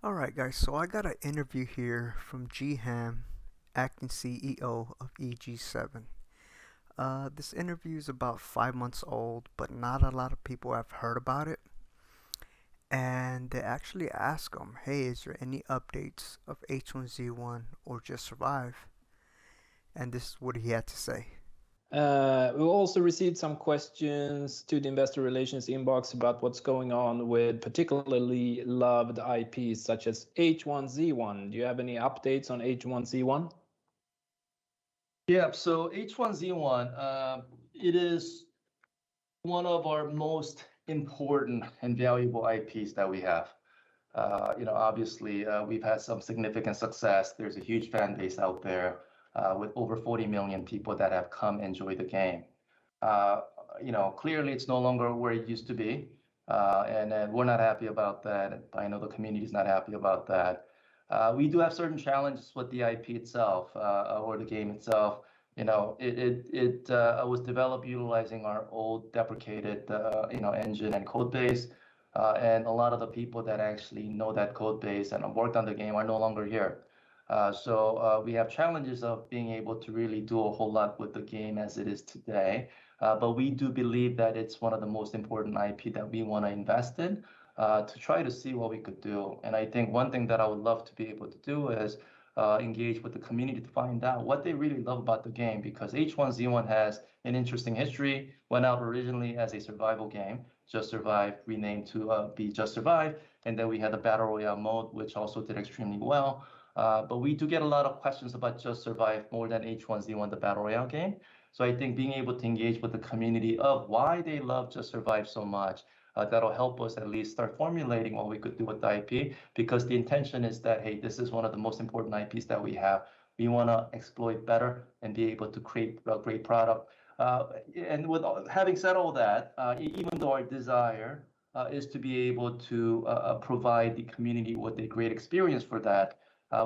Alright guys, so I got an interview here from G Ham, acting CEO of EG7. This interview is about 5 months old, but not a lot of people have heard about it. And they actually ask him, hey, is there any updates of H1Z1 or Just Survive? And this is what he had to say. We also received some questions to the investor relations inbox about what's going on with particularly loved IPs such as H1Z1. Do you have any updates on H1Z1? Yeah, so H1Z1, it is one of our most important and valuable IPs that we have. Obviously, we've had some significant success. There's a huge fan base out there with over 40 million people that have come enjoy the game. Clearly it's no longer where it used to be, and we're not happy about that. I know the community is not happy about that. We do have certain challenges with the IP itself or the game itself. It was developed utilizing our old deprecated engine and code base. And a lot of the people that actually know that code base and have worked on the game are no longer here. So we have challenges of being able to really do a whole lot with the game as it is today. But we do believe that it's one of the most important IP that we want to invest in to try to see what we could do. And I think one thing that I would love to be able to do is engage with the community to find out what they really love about the game, because H1Z1 has an interesting history. Went out originally as a survival game, Just Survive, renamed to be Just Survive, and then we had the Battle Royale mode, which also did extremely well. But we do get a lot of questions about Just Survive more than H1Z1, the Battle Royale game. So I think being able to engage with the community of why they love Just Survive so much, that'll help us at least start formulating what we could do with the IP, because the intention is that, hey, this is one of the most important IPs that we have. We want to exploit better and be able to create a great product. And with having said all that, even though our desire is to be able to provide the community with a great experience for that,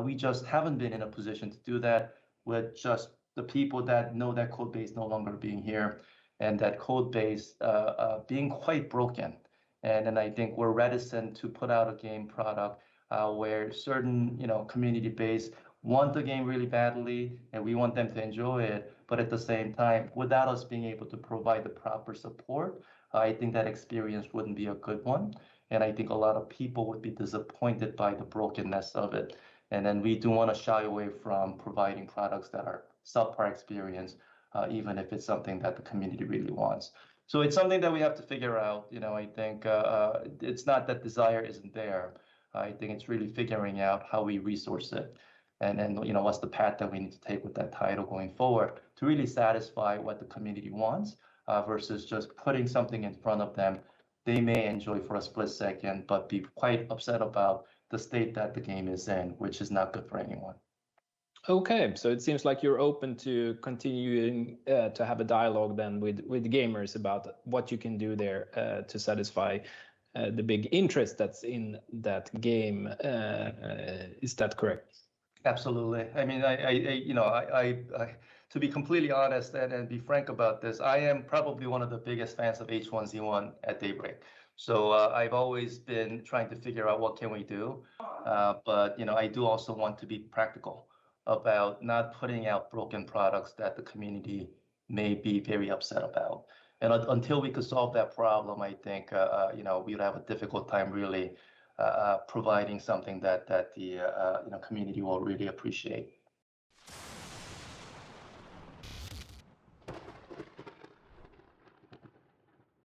we just haven't been in a position to do that with just the people that know that code base no longer being here and that code base being quite broken. And I think we're reticent to put out a game product where certain community base want the game really badly and we want them to enjoy it, but at the same time, without us being able to provide the proper support, I think that experience wouldn't be a good one. And I think a lot of people would be disappointed by the brokenness of it. And then we do want to shy away from providing products that are subpar experience, even if it's something that the community really wants. So it's something that we have to figure out. I think it's not that desire isn't there. I think it's really figuring out how we resource it, and what's the path that we need to take with that title going forward to really satisfy what the community wants, versus just putting something in front of them they may enjoy for a split second, but be quite upset about the state that the game is in, which is not good for anyone. Okay, so it seems like you're open to continuing to have a dialogue then with gamers about what you can do there to satisfy the big interest that's in that game. Is that correct? Absolutely. I mean, to be completely honest and be frank about this, I am probably one of the biggest fans of H1Z1 at Daybreak. So I've always been trying to figure out what can we do, but I do also want to be practical about not putting out broken products that the community may be very upset about. And until we could solve that problem, I think we'd have a difficult time really providing something that the community will really appreciate.